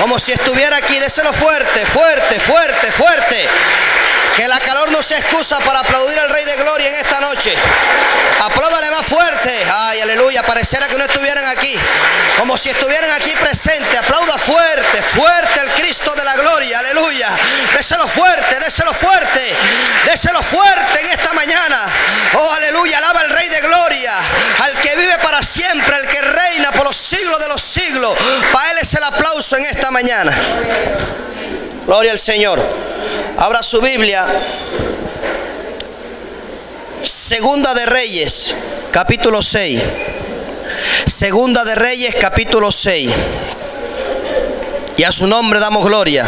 Como si estuviera aquí. Déselo fuerte, fuerte, fuerte, fuerte. Que la calor no sea excusa para aplaudir al Rey de Gloria en esta noche. Apláudale más fuerte. Ay, aleluya. Pareciera que no estuvieran aquí. Como si estuvieran aquí presentes. Aplauda fuerte, fuerte al Cristo de la Gloria. Aleluya. Déselo fuerte, déselo fuerte. Déselo fuerte en esta mañana. Oh, aleluya. Alaba al Rey de Gloria. Al que vive para siempre. Al que reina por los siglos de los siglos. Para Él es el aplauso en esta mañana. Gloria al Señor. Abra su Biblia. Segunda de Reyes, capítulo 6. Segunda de Reyes, capítulo 6. Y a su nombre damos gloria.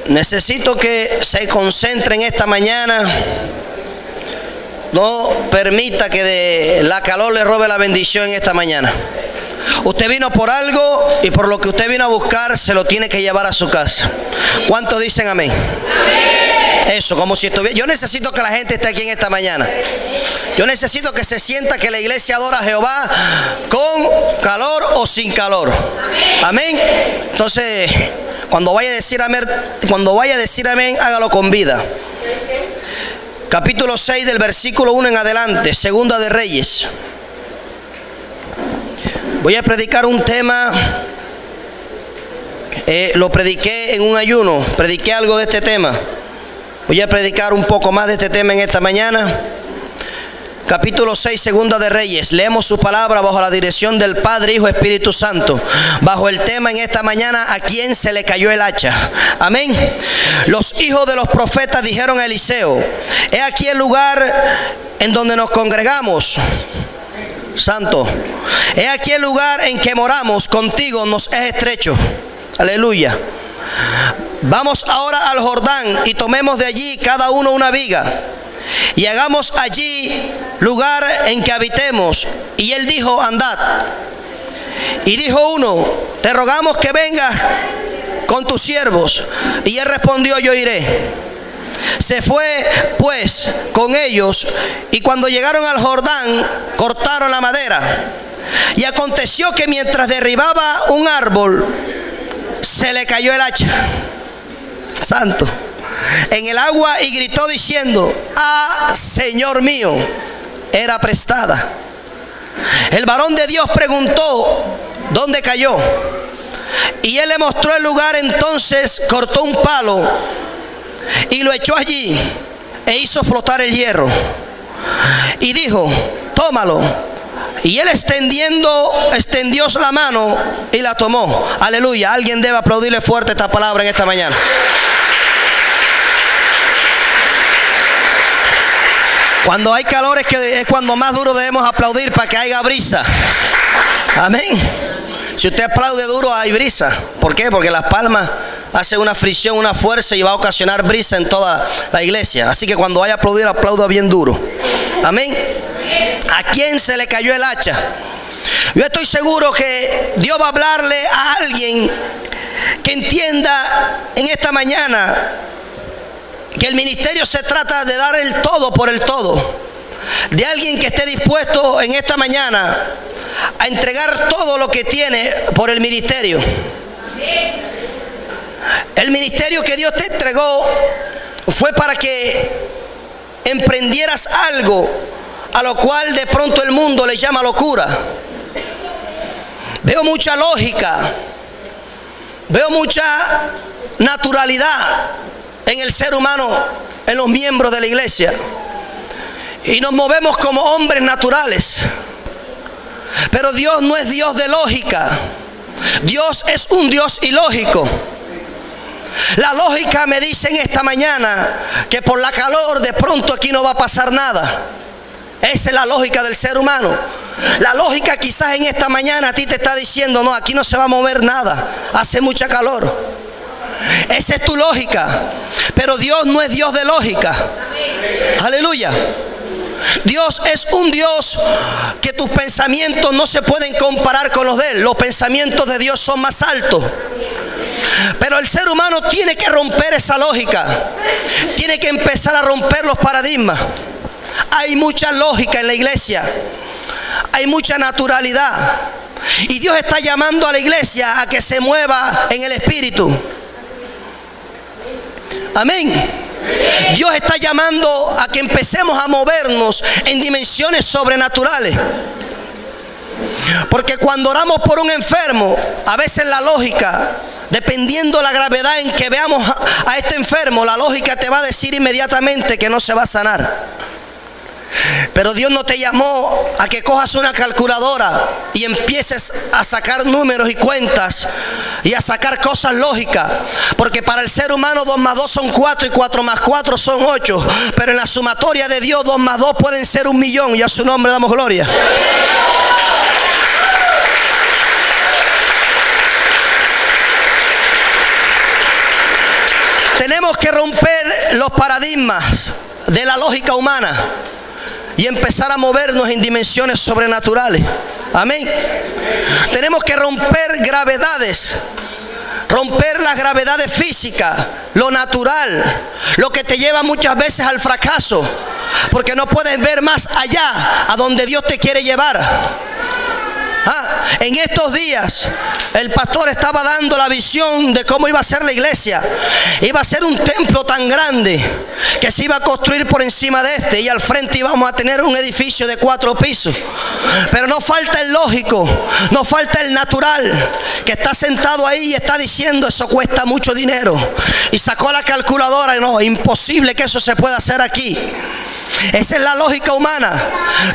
Necesito que se concentren esta mañana. No permita que de la calor le robe la bendición en esta mañana. Usted vino por algo y por lo que usted vino a buscar se lo tiene que llevar a su casa. ¿Cuántos dicen amén? Amén. Eso, como si estuviera. Yo necesito que la gente esté aquí en esta mañana. Yo necesito que se sienta que la iglesia adora a Jehová con calor o sin calor. Amén. Entonces, cuando vaya a decir amén, hágalo con vida. Capítulo 6 del versículo 1 en adelante, Segunda de Reyes. Voy a predicar un tema, lo prediqué en un ayuno, prediqué algo de este tema. Voy a predicar un poco más de este tema en esta mañana. Capítulo 6, Segunda de Reyes. Leemos su palabra bajo la dirección del Padre, Hijo, Espíritu Santo. Bajo el tema en esta mañana, ¿a quién se le cayó el hacha? Amén. Los hijos de los profetas dijeron a Eliseo: he aquí el lugar en donde nos congregamos. Santo, he aquí el lugar en que moramos contigo nos es estrecho. Aleluya. Vamos ahora al Jordán y tomemos de allí cada uno una viga y hagamos allí lugar en que habitemos. Y él dijo: andad. Y dijo uno: te rogamos que vengas con tus siervos. Y él respondió: yo iré. Se fue pues con ellos, y cuando llegaron al Jordán cortaron la madera. Y aconteció que mientras derribaba un árbol, se le cayó el hacha, santo, en el agua, y gritó diciendo: ah, Señor mío, era prestada. El varón de Dios preguntó: ¿dónde cayó? Y él le mostró el lugar. Entonces cortó un palo y lo echó allí e hizo flotar el hierro. Y dijo: tómalo. Y él extendió la mano y la tomó. Aleluya. Alguien debe aplaudirle fuerte esta palabra en esta mañana. Cuando hay calores, que es cuando más duro debemos aplaudir para que haya brisa. Amén. Si usted aplaude duro, hay brisa. ¿Por qué? Porque las palmas hace una fricción, una fuerza, y va a ocasionar brisa en toda la iglesia. Así que cuando vaya a aplaudir, aplauda bien duro. Amén. ¿A quién se le cayó el hacha? Yo estoy seguro que Dios va a hablarle a alguien que entienda en esta mañana que el ministerio se trata de dar el todo por el todo. De alguien que esté dispuesto en esta mañana a entregar todo lo que tiene por el ministerio. El ministerio que Dios te entregó fue para que emprendieras algo a lo cual de pronto el mundo le llama locura. Veo mucha lógica, veo mucha naturalidad en el ser humano, en los miembros de la iglesia, y nos movemos como hombres naturales. Pero Dios no es Dios de lógica. Dios es un Dios ilógico. La lógica me dice en esta mañana que por la calor de pronto aquí no va a pasar nada. Esa es la lógica del ser humano. La lógica quizás en esta mañana a ti te está diciendo: no, aquí no se va a mover nada, hace mucha calor. Esa es tu lógica. Pero Dios no es Dios de lógica. Aleluya. Dios es un Dios que tus pensamientos no se pueden comparar con los de Él. Los pensamientos de Dios son más altos. Pero el ser humano tiene que romper esa lógica. Tiene que empezar a romper los paradigmas. Hay mucha lógica en la iglesia. hay mucha naturalidad. Y Dios está llamando a la iglesia a que se mueva en el Espíritu. Amén. Dios está llamando a que empecemos a movernos en dimensiones sobrenaturales. Porque cuando oramos por un enfermo, a veces la lógica, dependiendo la gravedad en que veamos a este enfermo, la lógica te va a decir inmediatamente que no se va a sanar. Pero Dios no te llamó a que cojas una calculadora y empieces a sacar números y cuentas y a sacar cosas lógicas. Porque para el ser humano 2 más 2 son 4 y 4 más 4 son 8. Pero en la sumatoria de Dios 2 más 2 pueden ser 1.000.000 y a su nombre damos gloria. Tenemos que romper los paradigmas de la lógica humana y empezar a movernos en dimensiones sobrenaturales. Amén. Tenemos que romper gravedades, romper las gravedades físicas, lo natural, lo que te lleva muchas veces al fracaso, porque no puedes ver más allá a donde Dios te quiere llevar. En estos días el pastor estaba dando la visión de cómo iba a ser la iglesia. Iba a ser un templo tan grande que se iba a construir por encima de este, y al frente íbamos a tener un edificio de 4 pisos. Pero no falta el lógico, no falta el natural, que está sentado ahí y está diciendo: eso cuesta mucho dinero. Y sacó la calculadora y no, imposible que eso se pueda hacer aquí. Esa es la lógica humana.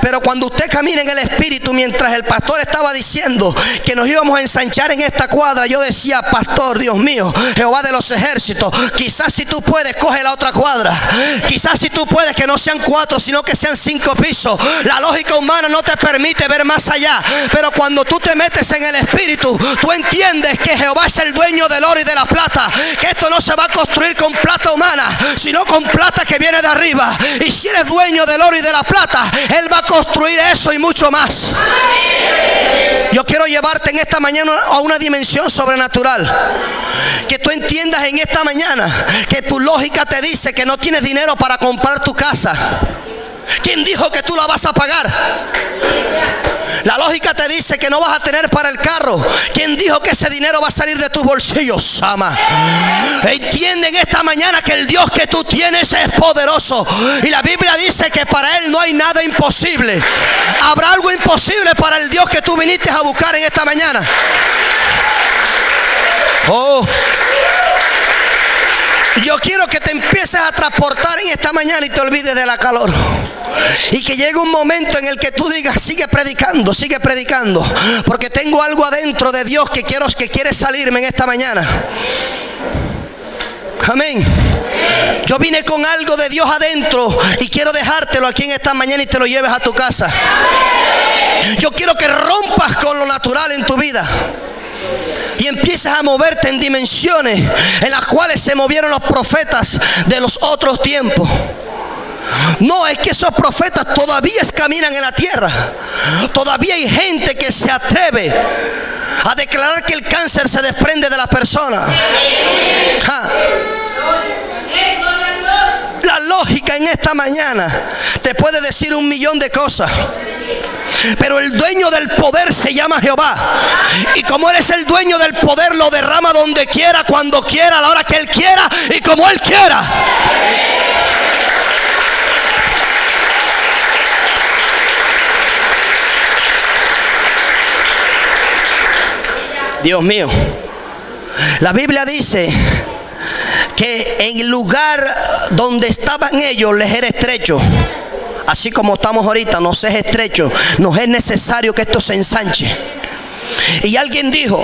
Pero cuando usted camina en el Espíritu, mientras el pastor estaba diciendo que nos íbamos a ensanchar en esta cuadra, yo decía: pastor, Dios mío, Jehová de los ejércitos, quizás si tú puedes, coge la otra cuadra. Quizás si tú puedes, que no sean 4, sino que sean 5 pisos. La lógica humana no te permite ver más allá. Pero cuando tú te metes en el Espíritu, tú entiendes que Jehová es el dueño del oro y de la plata. Que esto no se va a construir con plata humana, sino con plata que viene de arriba. Y si eres dueño del oro y de la plata, Él va a construir eso y mucho más. Yo quiero llevarte en esta mañana a una dimensión sobrenatural. Que tú entiendas en esta mañana que tu lógica te dice que no tienes dinero para comprar tu casa. ¿Quién dijo que tú la vas a pagar? La lógica te dice que no vas a tener para el carro. ¿Quién dijo que ese dinero va a salir de tus bolsillos? Ama. Entiende en esta mañana que el Dios que tú tienes es poderoso. Y la Biblia dice que para Él no hay nada imposible. ¿Habrá algo imposible para el Dios que tú viniste a buscar en esta mañana? Oh. Yo quiero que te empieces a transportar en esta mañana y te olvides de la calor. Y que llegue un momento en el que tú digas: sigue predicando, porque tengo algo adentro de Dios que quiere salirme en esta mañana. Amén. Yo vine con algo de Dios adentro y quiero dejártelo aquí en esta mañana y te lo lleves a tu casa. Yo quiero que rompas con lo natural en tu vida y empieces a moverte en dimensiones en las cuales se movieron los profetas de los otros tiempos. No, es que esos profetas todavía caminan en la tierra. Todavía hay gente que se atreve a declarar que el cáncer se desprende de la persona. La lógica en esta mañana te puede decir 1.000.000 de cosas, pero el dueño del poder se llama Jehová. Y como Él es el dueño del poder, lo derrama donde quiera, cuando quiera, a la hora que Él quiera y como Él quiera. Dios mío. La Biblia dice que en el lugar donde estaban ellos les era estrecho. Así como estamos ahorita, nos es estrecho, nos es necesario que esto se ensanche. Y alguien dijo: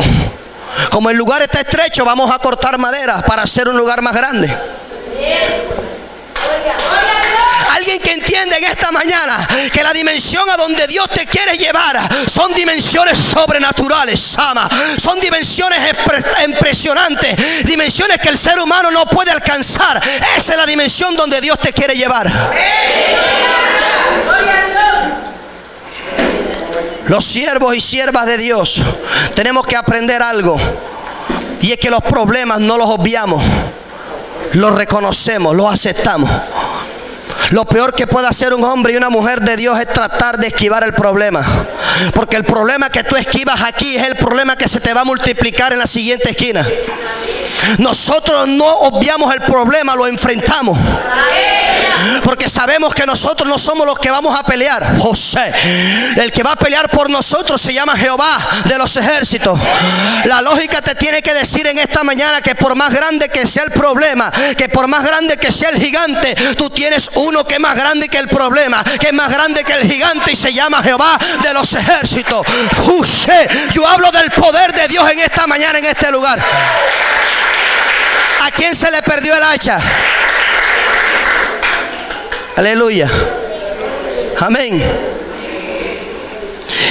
como el lugar está estrecho, vamos a cortar madera para hacer un lugar más grande. Alguien que entiende en esta mañana que la dimensión a donde Dios te quiere llevar son dimensiones sobrenaturales, ama. Son dimensiones impresionantes, dimensiones que el ser humano no puede alcanzar. Esa es la dimensión donde Dios te quiere llevar. Los siervos y siervas de Dios tenemos que aprender algo, y es que los problemas no los obviamos, los reconocemos, los aceptamos. Lo peor que puede hacer un hombre y una mujer de Dios es tratar de esquivar el problema. Porque el problema que tú esquivas aquí es el problema que se te va a multiplicar en la siguiente esquina. Nosotros no obviamos el problema, lo enfrentamos. Porque sabemos que nosotros no somos los que vamos a pelear. José, el que va a pelear por nosotros se llama Jehová de los ejércitos. La lógica te tiene que decir en esta mañana que por más grande que sea el problema, que por más grande que sea el gigante, tú tienes uno que es más grande que el problema, que es más grande que el gigante, y se llama Jehová de los ejércitos. José, yo hablo del poder de Dios en esta mañana, en este lugar. ¿A quién se le perdió el hacha? Aleluya. Amén.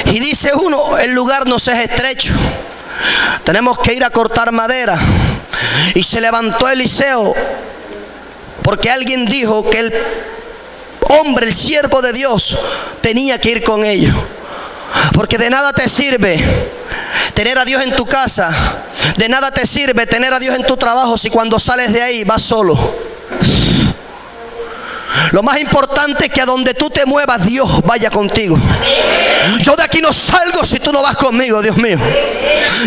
Y dice uno, el lugar nos es estrecho, tenemos que ir a cortar madera. Y se levantó Eliseo, porque alguien dijo que el hombre, el siervo de Dios, tenía que ir con ellos. Porque de nada te sirve tener a Dios en tu casa, de nada te sirve tener a Dios en tu trabajo si cuando sales de ahí vas solo. Lo más importante es que a donde tú te muevas, Dios vaya contigo. Yo de aquí no salgo si tú no vas conmigo, Dios mío.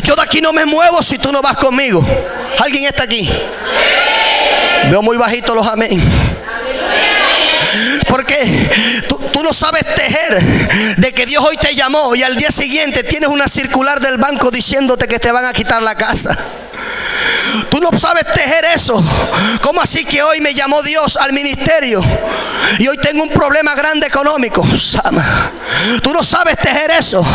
Yo de aquí no me muevo si tú no vas conmigo. ¿Alguien está aquí? Veo muy bajito los amén. Porque tú no sabes tejer de que Dios hoy te llamó y al día siguiente tienes una circular del banco diciéndote que te van a quitar la casa. Tú no sabes tejer eso. ¿Cómo así que hoy me llamó Dios al ministerio y hoy tengo un problema grande económico? Sama, tú no sabes tejer eso.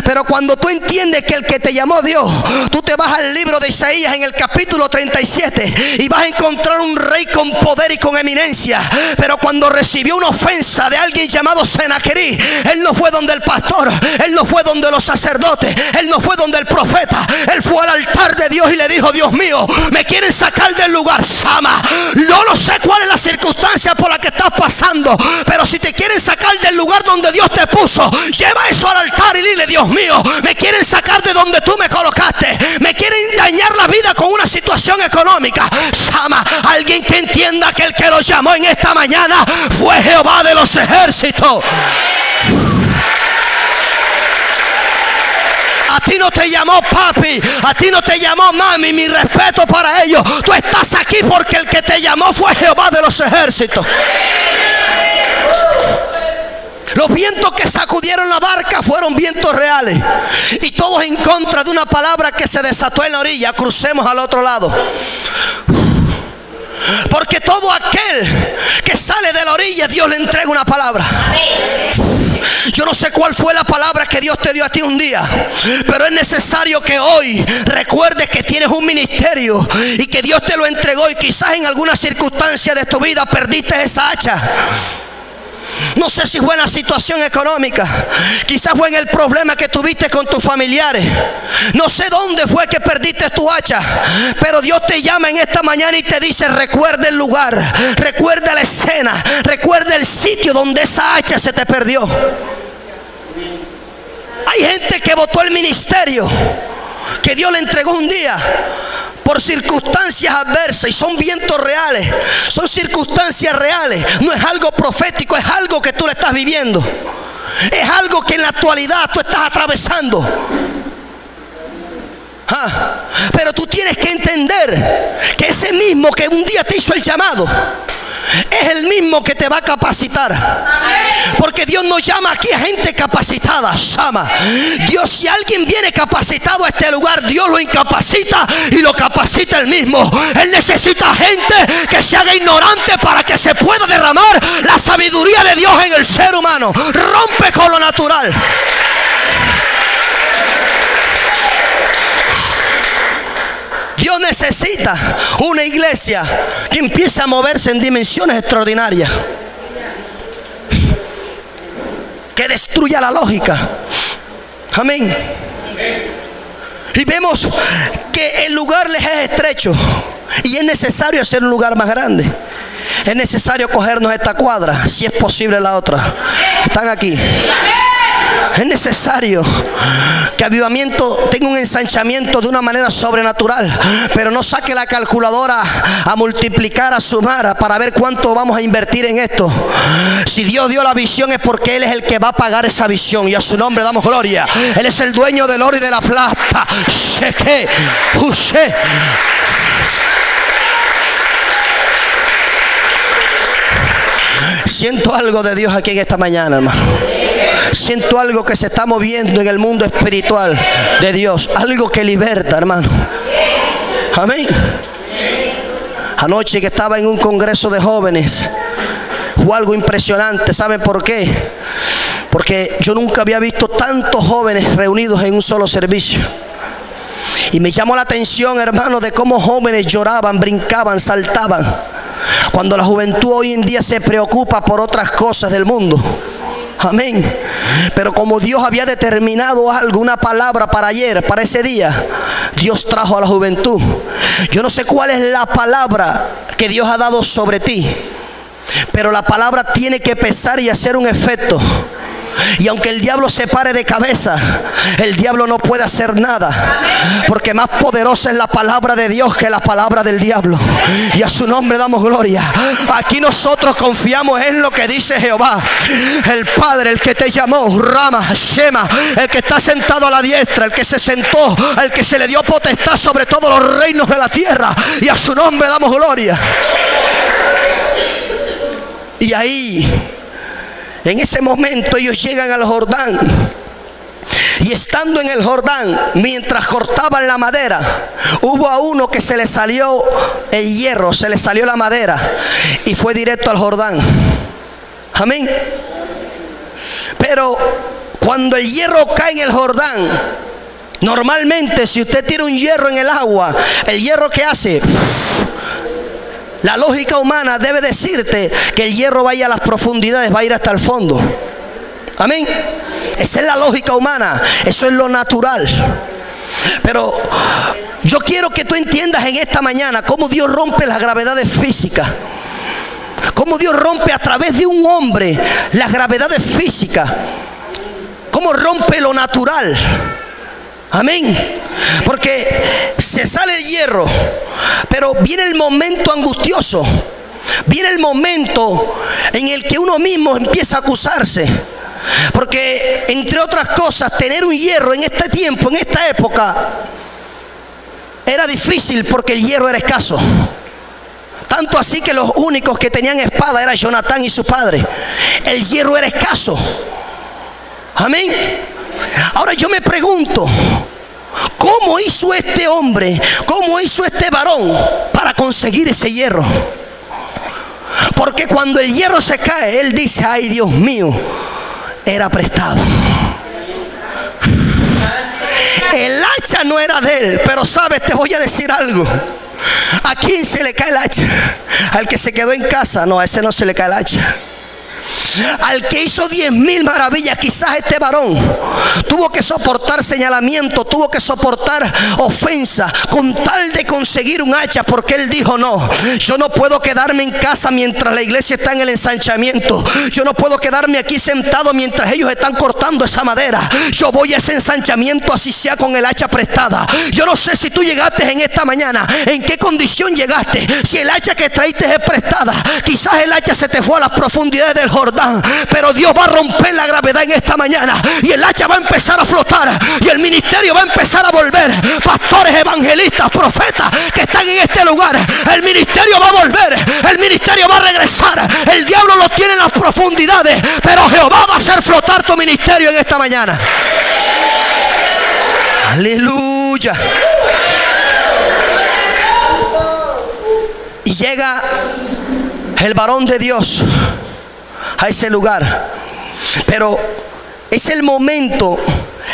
Pero cuando tú entiendes que el que te llamó Dios, tú te vas al libro de Isaías en el capítulo 37 y vas a encontrar un rey con poder y con eminencia. Pero cuando recibió una ofensa de alguien llamado Senaquerí, él no fue donde el pastor, él no fue donde los sacerdotes, él no fue donde el profeta, él fue al altar de Dios y le dijo: Dios mío, me quieren sacar del lugar. Sama, yo no sé cuál es la circunstancia por la que estás pasando, pero si te quieren sacar del lugar donde Dios te puso, lleva eso al altar y dile: Dios mío, me quieren sacar de donde tú me colocaste, me quieren dañar la vida con una situación económica. Sama, alguien que entienda que el que los llamó en esta mañana fue Jehová de los ejércitos. A ti no te llamó papi, a ti no te llamó mami, mi respeto para ellos. Tú estás aquí porque el que te llamó fue Jehová de los ejércitos. Los vientos que sacudieron la barca fueron vientos reales, y todos en contra de una palabra que se desató en la orilla: crucemos al otro lado. Porque todo aquel que sale de la orilla, Dios le entrega una palabra. Yo no sé cuál fue la palabra que Dios te dio a ti un día, pero es necesario que hoy recuerdes que tienes un ministerio y que Dios te lo entregó, y quizás en alguna circunstancia de tu vida perdiste esa hacha. No sé si fue en la situación económica, quizás fue en el problema que tuviste con tus familiares. No sé dónde fue que perdiste tu hacha, pero Dios te llama en esta mañana y te dice: recuerda el lugar, recuerda la escena, recuerda el sitio donde esa hacha se te perdió. Hay gente que votó el ministerio que Dios le entregó un día por circunstancias adversas, y son vientos reales, son circunstancias reales. No es algo profético, es algo que tú le estás viviendo, es algo que en la actualidad tú estás atravesando. Pero tú tienes que entender que ese mismo que un día te hizo el llamado es el mismo que te va a capacitar. Porque Dios nos llama aquí a gente capacitada. Sama, Dios, si alguien viene capacitado a este lugar, Dios lo incapacita y lo capacita él mismo. Él necesita gente que se haga ignorante para que se pueda derramar la sabiduría de Dios en el ser humano. Rompe con lo natural. Dios necesita una iglesia que empiece a moverse en dimensiones extraordinarias, que destruya la lógica. Amén. Y vemos que el lugar les es estrecho y es necesario hacer un lugar más grande. Es necesario cogernos esta cuadra, si es posible la otra. ¿Están aquí? Es necesario que avivamiento tenga un ensanchamiento de una manera sobrenatural, pero no saque la calculadora a multiplicar, a sumar, para ver cuánto vamos a invertir en esto. Si Dios dio la visión es porque Él es el que va a pagar esa visión, y a su nombre damos gloria. Él es el dueño del oro y de la plata. Siento algo de Dios aquí en esta mañana, hermano. Siento algo que se está moviendo en el mundo espiritual de Dios. Algo que liberta, hermano. Amén. Anoche que estaba en un congreso de jóvenes, fue algo impresionante. ¿Saben por qué? Porque yo nunca había visto tantos jóvenes reunidos en un solo servicio. Y me llamó la atención, hermano, de cómo jóvenes lloraban, brincaban, saltaban. Cuando la juventud hoy en día se preocupa por otras cosas del mundo. Amén. Pero como Dios había determinado algo, una palabra para ayer, para ese día, Dios trajo a la juventud. Yo no sé cuál es la palabra que Dios ha dado sobre ti, pero la palabra tiene que pesar y hacer un efecto. Y aunque el diablo se pare de cabeza, el diablo no puede hacer nada, porque más poderosa es la palabra de Dios que la palabra del diablo. Y a su nombre damos gloria. Aquí nosotros confiamos en lo que dice Jehová, el Padre, el que te llamó, Rama, Shema, el que está sentado a la diestra, el que se sentó, el que se le dio potestad sobre todos los reinos de la tierra. Y a su nombre damos gloria. Y ahí, en ese momento, ellos llegan al Jordán. Y estando en el Jordán, mientras cortaban la madera, hubo a uno que se le salió el hierro, se le salió la madera, y fue directo al Jordán. Amén. Pero cuando el hierro cae en el Jordán, normalmente si usted tira un hierro en el agua, el hierro ¿qué hace? La lógica humana debe decirte que el hierro va a ir a las profundidades, va a ir hasta el fondo. Amén. Esa es la lógica humana, eso es lo natural. Pero yo quiero que tú entiendas en esta mañana cómo Dios rompe las gravedades físicas. Cómo Dios rompe a través de un hombre las gravedades físicas. Cómo rompe lo natural. Amén. Porque se sale el hierro, pero viene el momento angustioso. Viene el momento en el que uno mismo empieza a acusarse. Porque entre otras cosas, tener un hierro en este tiempo, en esta época, era difícil porque el hierro era escaso. Tanto así que los únicos que tenían espada eran Jonatán y su padre. El hierro era escaso. Amén. Ahora yo me pregunto, ¿cómo hizo este hombre, cómo hizo este varón para conseguir ese hierro? Porque cuando el hierro se cae, él dice, ay Dios mío, era prestado. El hacha no era de él, pero sabes, te voy a decir algo. ¿A quién se le cae el hacha? Al que se quedó en casa. No, a ese no se le cae el hacha. Al que hizo 10,000 maravillas. Quizás este varón tuvo que soportar señalamiento, tuvo que soportar ofensa con tal de conseguir un hacha, porque él dijo, no, yo no puedo quedarme en casa mientras la iglesia está en el ensanchamiento. Yo no puedo quedarme aquí sentado mientras ellos están cortando esa madera. Yo voy a ese ensanchamiento así sea con el hacha prestada. Yo no sé si tú llegaste en esta mañana, en qué condición llegaste. Si el hacha que traíste es prestada, quizás el hacha se te fue a las profundidades del Jordán, pero Dios va a romper la gravedad en esta mañana y el hacha va a empezar a flotar y el ministerio va a empezar a volver. Pastores, evangelistas, profetas que están en este lugar, el ministerio va a volver, el ministerio va a regresar. El diablo lo tiene en las profundidades, pero Jehová va a hacer flotar tu ministerio en esta mañana. Aleluya. Y llega el varón de Dios a ese lugar, pero es el momento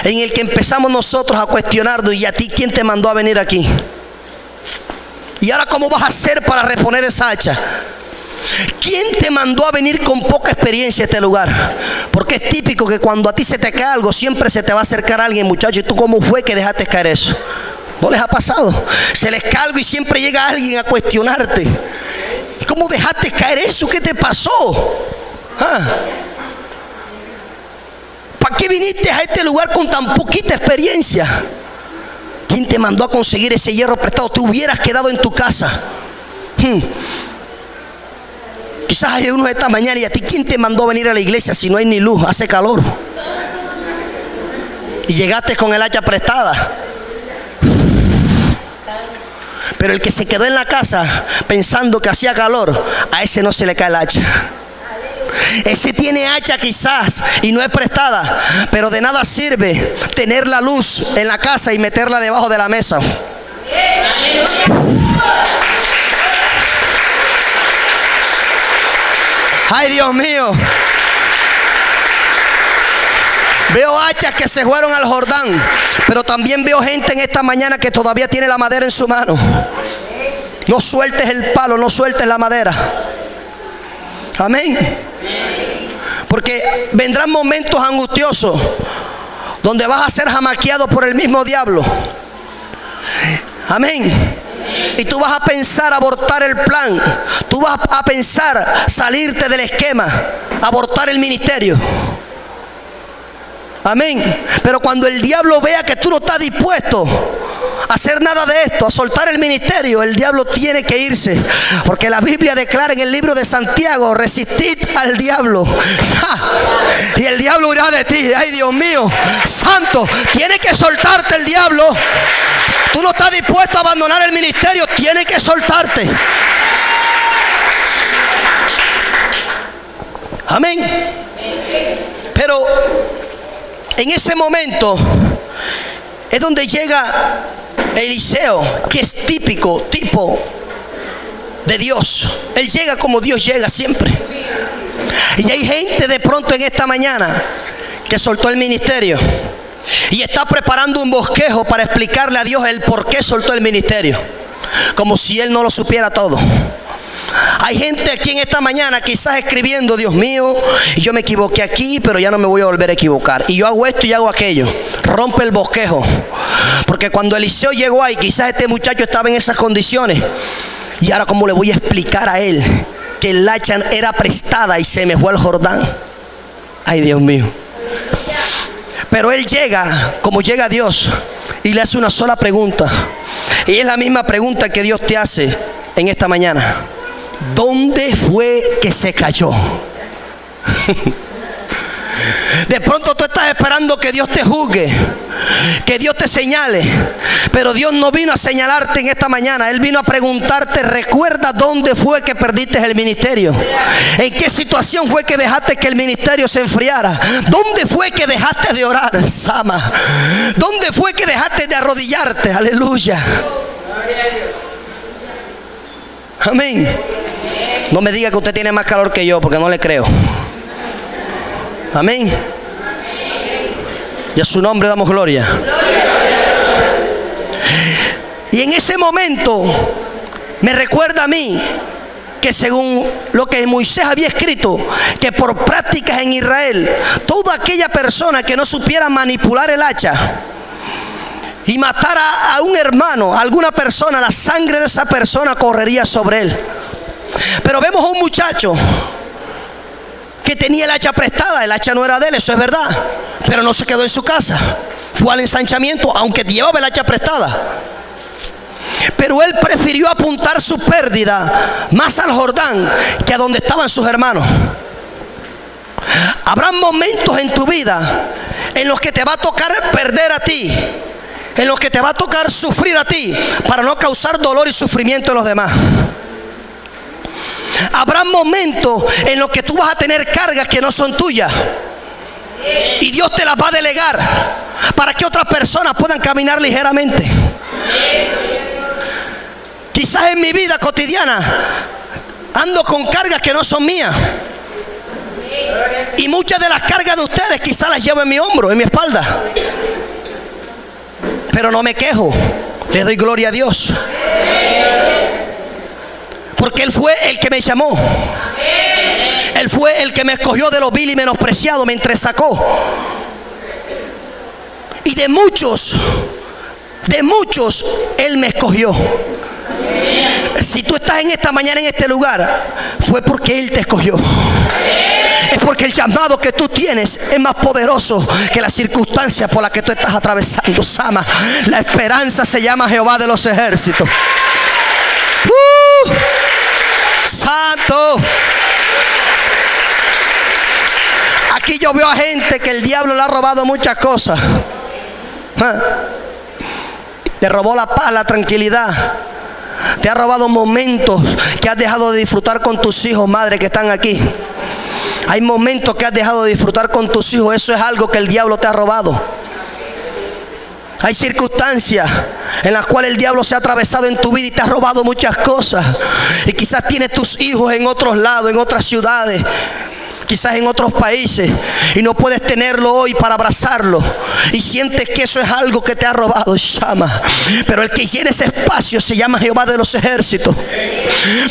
en el que empezamos nosotros a cuestionarnos, ¿y a ti quién te mandó a venir aquí? ¿Y ahora cómo vas a hacer para reponer esa hacha? ¿Quién te mandó a venir con poca experiencia a este lugar? Porque es típico que cuando a ti se te cae algo, siempre se te va a acercar a alguien, muchacho, ¿y tú cómo fue que dejaste caer eso? ¿No les ha pasado? Se les cae algo y siempre llega alguien a cuestionarte. ¿Cómo dejaste caer eso? ¿Qué te pasó? ¿Para qué viniste a este lugar con tan poquita experiencia? ¿Quién te mandó a conseguir ese hierro prestado? Te hubieras quedado en tu casa. Quizás hay unos esta mañana y a ti, ¿quién te mandó a venir a la iglesia si no hay ni luz, hace calor? Y llegaste con el hacha prestada. Pero el que se quedó en la casa pensando que hacía calor, a ese no se le cae el hacha. Ese tiene hacha quizás y no es prestada, pero de nada sirve tener la luz en la casa y meterla debajo de la mesa. Ay, Dios mío. Veo hachas que se fueron al Jordán, pero también veo gente en esta mañana que todavía tiene la madera en su mano. No sueltes el palo, no sueltes la madera. Amén. Porque vendrán momentos angustiosos donde vas a ser jamaqueado por el mismo diablo. Amén. Y tú vas a pensar abortar el plan. Tú vas a pensar salirte del esquema, abortar el ministerio. Amén. Pero cuando el diablo vea que tú no estás dispuesto a hacer nada de esto, a soltar el ministerio, el diablo tiene que irse. Porque la Biblia declara en el libro de Santiago: resistid al diablo y el diablo huirá de ti. Ay, Dios mío santo, tiene que soltarte el diablo. Tú no estás dispuesto a abandonar el ministerio, tiene que soltarte. Amén. Pero en ese momento es donde llega Eliseo, que es tipo de Dios. Él llega como Dios llega siempre. Y hay gente de pronto en esta mañana que soltó el ministerio y está preparando un bosquejo para explicarle a Dios el por qué soltó el ministerio, como si Él no lo supiera todo. Hay gente aquí en esta mañana quizás escribiendo: Dios mío, yo me equivoqué aquí, pero ya no me voy a volver a equivocar. Y yo hago esto y hago aquello. Rompe el bosquejo. Porque cuando Eliseo llegó ahí, quizás este muchacho estaba en esas condiciones. Y ahora, ¿cómo le voy a explicar a él que el hacha era prestada y se me fue al Jordán? Ay, Dios mío. Pero él llega como llega Dios y le hace una sola pregunta. Y es la misma pregunta que Dios te hace en esta mañana: ¿dónde fue que se cayó? De pronto tú estás esperando que Dios te juzgue, que Dios te señale, pero Dios no vino a señalarte en esta mañana. Él vino a preguntarte: recuerda dónde fue que perdiste el ministerio, en qué situación fue que dejaste que el ministerio se enfriara, dónde fue que dejaste de orar, Sama, dónde fue que dejaste de arrodillarte. Aleluya. Amén. No me diga que usted tiene más calor que yo, porque no le creo. Amén. Y a su nombre damos gloria. Y en ese momento me recuerda a mí que según lo que Moisés había escrito, que por prácticas en Israel, toda aquella persona que no supiera manipular el hacha y matara a un hermano, a alguna persona, la sangre de esa persona correría sobre él. Pero vemos a un muchacho que tenía el hacha prestada. El hacha no era de él, eso es verdad, pero no se quedó en su casa, fue al ensanchamiento, aunque llevaba el hacha prestada. Pero él prefirió apuntar su pérdida más al Jordán que a donde estaban sus hermanos. Habrá momentos en tu vida en los que te va a tocar perder a ti, en los que te va a tocar sufrir a ti, para no causar dolor y sufrimiento en los demás. Habrá momentos en los que tú vas a tener cargas que no son tuyas y Dios te las va a delegar para que otras personas puedan caminar ligeramente. Quizás en mi vida cotidiana ando con cargas que no son mías, y muchas de las cargas de ustedes quizás las llevo en mi hombro, en mi espalda, pero no me quejo, le doy gloria a Dios, porque Él fue el que me llamó. Él fue el que me escogió de lo vil y menospreciado, me entresacó. Y de muchos Él me escogió. Si tú estás en esta mañana en este lugar, fue porque Él te escogió. Es porque el llamado que tú tienes es más poderoso que las circunstancias por las que tú estás atravesando. Sama, la esperanza se llama Jehová de los ejércitos. Santo. Aquí yo veo a gente que el diablo le ha robado muchas cosas. Te robó la paz, la tranquilidad. Te ha robado momentos que has dejado de disfrutar con tus hijos, madre, que están aquí. Hay momentos que has dejado de disfrutar con tus hijos. Eso es algo que el diablo te ha robado. Hay circunstancias en las cuales el diablo se ha atravesado en tu vida y te ha robado muchas cosas. Y quizás tienes tus hijos en otros lados, en otras ciudades, quizás en otros países, y no puedes tenerlo hoy para abrazarlo, y sientes que eso es algo que te ha robado, Shama. Pero el que llena ese espacio se llama Jehová de los ejércitos.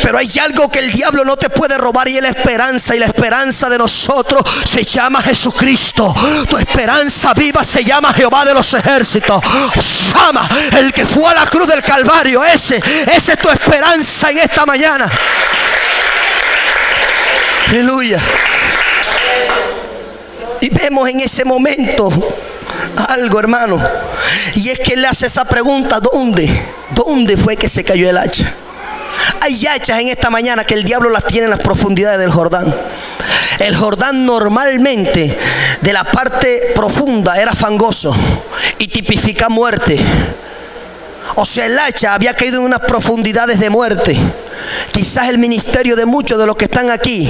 Pero hay algo que el diablo no te puede robar, y es la esperanza, y la esperanza de nosotros se llama Jesucristo. Tu esperanza viva se llama Jehová de los ejércitos. Shama, el que fue a la cruz del Calvario, ese es tu esperanza en esta mañana. Aleluya. Y vemos en ese momento algo, hermano, y es que él le hace esa pregunta: ¿dónde fue que se cayó el hacha? Hay hachas en esta mañana que el diablo las tiene en las profundidades del Jordán. El Jordán normalmente de la parte profunda era fangoso y tipifica muerte. O sea, el hacha había caído en unas profundidades de muerte. Quizás el ministerio de muchos de los que están aquí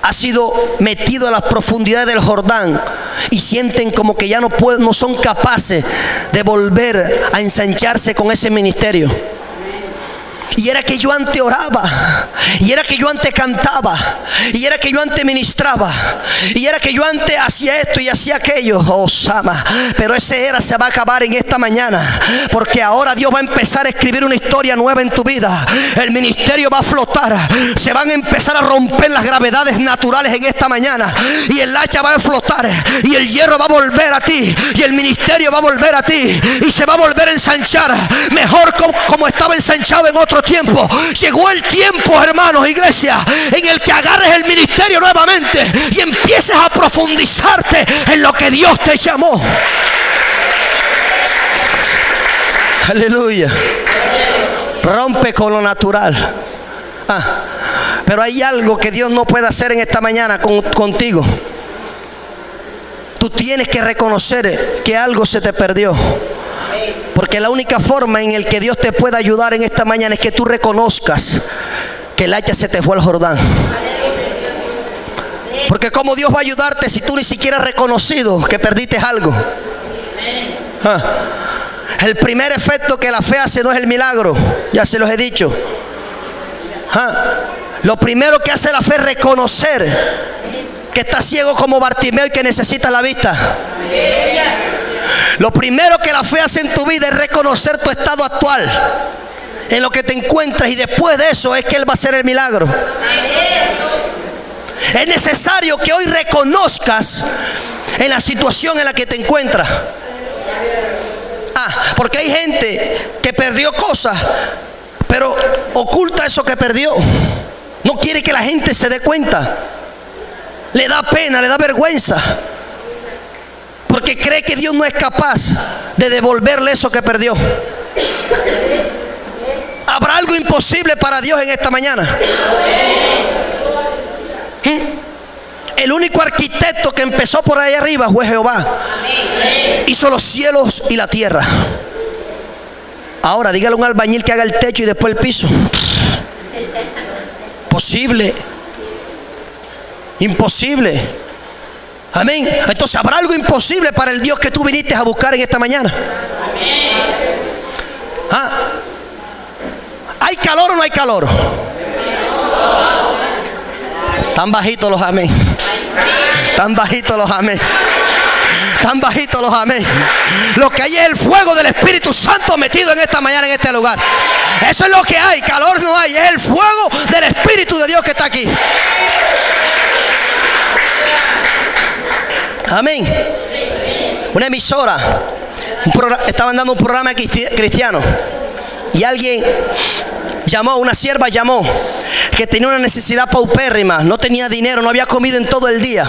ha sido metido a las profundidades del Jordán y sienten como que ya no son capaces de volver a ensancharse con ese ministerio. Y era que yo antes oraba, y era que yo antes cantaba, y era que yo antes ministraba, y era que yo antes hacía esto y hacía aquello. Oh, Sama, pero ese era se va a acabar en esta mañana, porque ahora Dios va a empezar a escribir una historia nueva en tu vida. El ministerio va a flotar, se van a empezar a romper las gravedades naturales en esta mañana, y el hacha va a flotar, y el hierro va a volver a ti, y el ministerio va a volver a ti, y se va a volver a ensanchar mejor como estaba ensanchado en otro tiempo. Llegó el tiempo, hermanos, iglesia, en el que agarres el ministerio nuevamente y empieces a profundizarte en lo que Dios te llamó. Aleluya. Rompe con lo natural. Pero hay algo que Dios no puede hacer en esta mañana contigo. Tú tienes que reconocer que algo se te perdió. Porque la única forma en el que Dios te pueda ayudar en esta mañana es que tú reconozcas que el hacha se te fue al Jordán. Porque ¿cómo Dios va a ayudarte si tú ni siquiera has reconocido que perdiste algo? El primer efecto que la fe hace no es el milagro, ya se los he dicho. Lo primero que hace la fe es reconocer que estás ciego como Bartimeo y que necesitas la vista. Lo primero que la fe hace en tu vida es reconocer tu estado actual, en lo que te encuentras, y después de eso es que Él va a hacer el milagro. Es necesario que hoy reconozcas en la situación en la que te encuentras. Porque hay gente que perdió cosas, pero oculta eso que perdió. No quiere que la gente se dé cuenta. Le da pena, le da vergüenza, porque cree que Dios no es capaz de devolverle eso que perdió. ¿Habrá algo imposible para Dios en esta mañana? El único arquitecto que empezó por ahí arriba fue Jehová. Hizo los cielos y la tierra. Ahora dígale a un albañil que haga el techo y después el piso. Posible. Imposible. Amén. Entonces, ¿habrá algo imposible para el Dios que tú viniste a buscar en esta mañana? ¿Hay calor o no hay calor? Tan bajitos los amén. Tan bajitos los amén. Tan bajitos los amén. Lo que hay es el fuego del Espíritu Santo metido en esta mañana en este lugar. Eso es lo que hay. Calor no hay. Es el fuego del Espíritu de Dios que está aquí. Amén. Una emisora estaban dando un programa cristiano y alguien llamó, una sierva llamó, que tenía una necesidad paupérrima, no tenía dinero, no había comido en todo el día.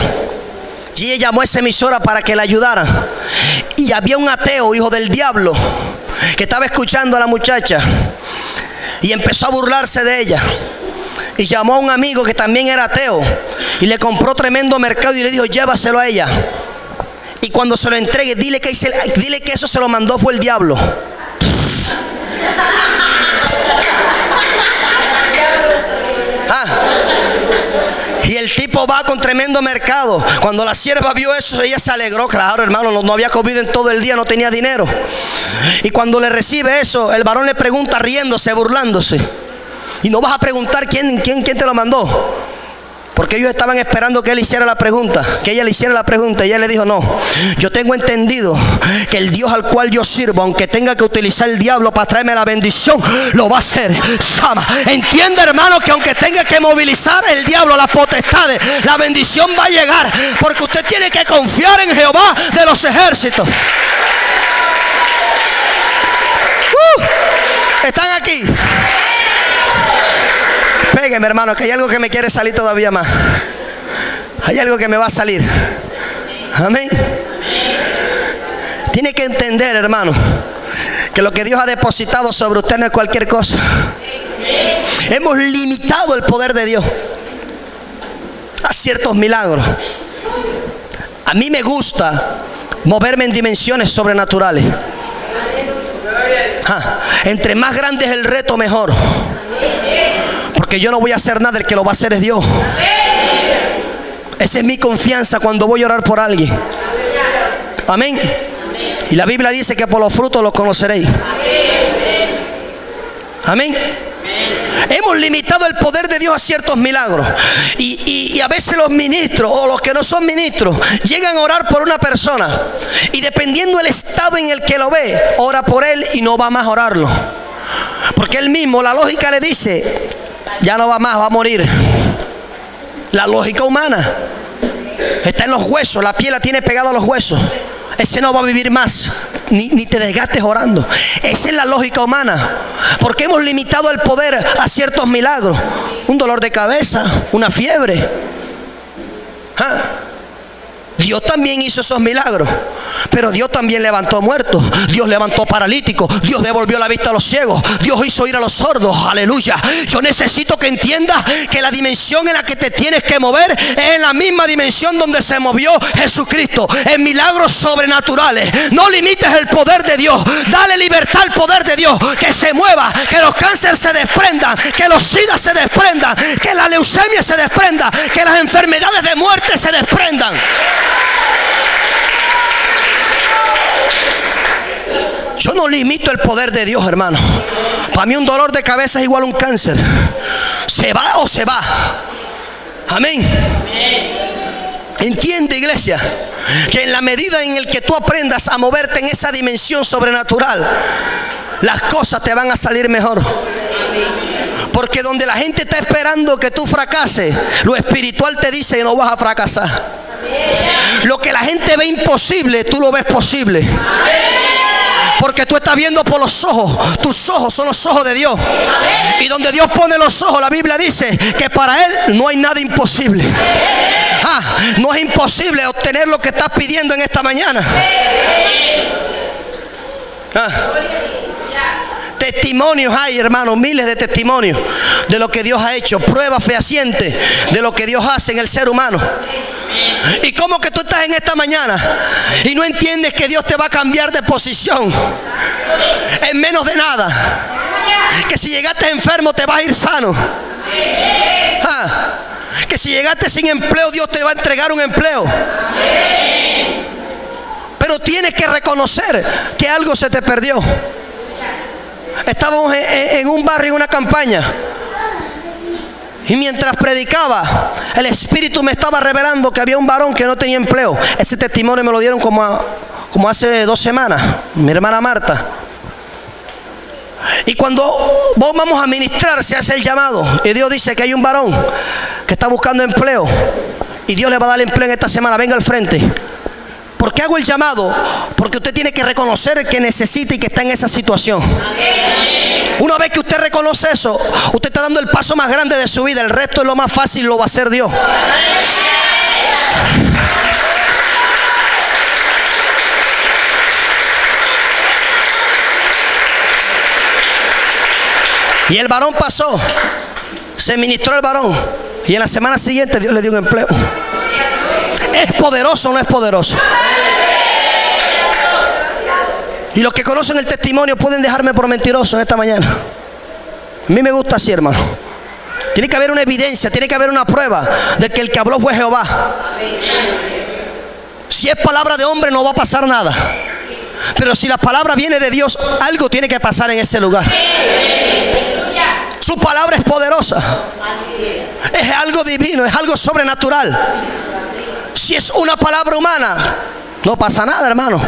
Y ella llamó a esa emisora para que la ayudara. Y había un ateo, hijo del diablo, que estaba escuchando a la muchacha y empezó a burlarse de ella. Y llamó a un amigo que también era ateo y le compró tremendo mercado y le dijo: llévaselo a ella. Y cuando se lo entregue, dile que eso se lo mandó fue el diablo. Y el tipo va con tremendo mercado. Cuando la sierva vio eso, ella se alegró. Claro, hermano, no había comido en todo el día, no tenía dinero. Y cuando le recibe eso, el varón le pregunta riéndose, burlándose: ¿y no vas a preguntar quién te lo mandó? Porque ellos estaban esperando que él hiciera la pregunta, que ella le hiciera la pregunta. Y ella le dijo: no, yo tengo entendido que el Dios al cual yo sirvo, aunque tenga que utilizar el diablo para traerme la bendición, lo va a hacer. Sama, entiende, hermano, que aunque tenga que movilizar el diablo, las potestades, la bendición va a llegar, porque usted tiene que confiar en Jehová de los ejércitos. ¿Están aquí? Pégueme, hermano, que hay algo que me quiere salir todavía más. Hay algo que me va a salir. Amén. Tiene que entender, hermano, que lo que Dios ha depositado sobre usted no es cualquier cosa. Hemos limitado el poder de Dios a ciertos milagros. A mí me gusta moverme en dimensiones sobrenaturales. Entre más grande es el reto, mejor. Porque yo no voy a hacer nada, el que lo va a hacer es Dios. Esa es mi confianza cuando voy a orar por alguien. Amén. Y la Biblia dice que por los frutos los conoceréis. Amén. Hemos limitado el poder de Dios a ciertos milagros. Y a veces los ministros o los que no son ministros llegan a orar por una persona, y dependiendo del estado en el que lo ve, ora por él y no va más a orarlo. Porque él mismo, la lógica le dice: ya no va más, va a morir. La lógica humana está en los huesos, la piel la tiene pegada a los huesos. Ese no va a vivir más, ni te desgastes orando. Esa es la lógica humana. Porque hemos limitado el poder a ciertos milagros. Un dolor de cabeza, una fiebre. Dios también hizo esos milagros, pero Dios también levantó muertos. Dios levantó paralíticos. Dios devolvió la vista a los ciegos. Dios hizo oír a los sordos. Aleluya. Yo necesito que entiendas que la dimensión en la que te tienes que mover es en la misma dimensión donde se movió Jesucristo, en milagros sobrenaturales. No limites el poder de Dios. Dale libertad al poder de Dios, que se mueva, que los cánceres se desprendan, que los sidas se desprendan, que la leucemia se desprenda, que las enfermedades de muerte se desprendan. Yo no limito el poder de Dios, hermano. Para mí un dolor de cabeza es igual a un cáncer. Se va o se va. Amén. Entiende, iglesia, que en la medida en el que tú aprendas a moverte en esa dimensión sobrenatural, las cosas te van a salir mejor. Porque donde la gente está esperando que tú fracases, lo espiritual te dice que no vas a fracasar. Lo que la gente ve imposible, tú lo ves posible. Porque tú estás viendo por los ojos. Tus ojos son los ojos de Dios. Y donde Dios pone los ojos, la Biblia dice que para Él no hay nada imposible. No es imposible obtener lo que estás pidiendo en esta mañana. Testimonios hay, hermanos, miles de testimonios de lo que Dios ha hecho, pruebas fehacientes de lo que Dios hace en el ser humano. Y como que tú estás en esta mañana y no entiendes que Dios te va a cambiar de posición en menos de nada, que si llegaste enfermo te vas a ir sano, que si llegaste sin empleo Dios te va a entregar un empleo. Pero tienes que reconocer que algo se te perdió. Estábamos en un barrio, en una campaña, y mientras predicaba, el Espíritu me estaba revelando que había un varón que no tenía empleo. Ese testimonio me lo dieron como hace 2 semanas, mi hermana Marta. Y cuando vos vamos a ministrar, se hace el llamado y Dios dice que hay un varón que está buscando empleo y Dios le va a dar empleo en esta semana. Venga al frente. ¿Por qué hago el llamado? Porque usted tiene que reconocer que necesita y que está en esa situación. Una vez que usted reconoce eso, usted está dando el paso más grande de su vida. El resto es lo más fácil, lo va a hacer Dios. Y el varón pasó, se ministró el varón, y en la semana siguiente Dios le dio un empleo. ¿Es poderoso o no es poderoso? Y los que conocen el testimonio pueden dejarme por mentiroso en esta mañana. A mí me gusta así, hermano. Tiene que haber una evidencia, tiene que haber una prueba de que el que habló fue Jehová. Si es palabra de hombre no va a pasar nada. Pero si la palabra viene de Dios, algo tiene que pasar en ese lugar. Su palabra es poderosa. Es algo divino, es algo sobrenatural. Si es una palabra humana, no pasa nada, hermano.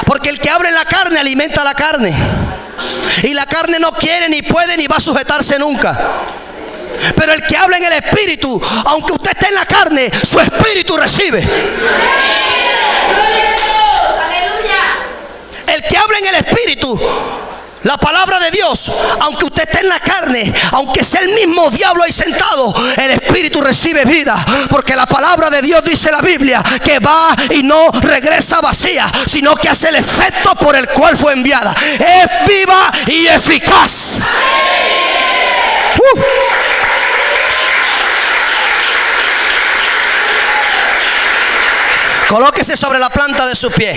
Porque el que habla en la carne alimenta la carne. Y la carne no quiere, ni puede, ni va a sujetarse nunca. Pero el que habla en el espíritu, aunque usted esté en la carne, su espíritu recibe. El que habla en el espíritu, la palabra de Dios, aunque usted esté en la carne, aunque sea el mismo diablo ahí sentado, el espíritu recibe vida. Porque la palabra de Dios, dice la Biblia, que va y no regresa vacía, sino que hace el efecto por el cual fue enviada. Es viva y eficaz. Colóquese sobre la planta de su pie.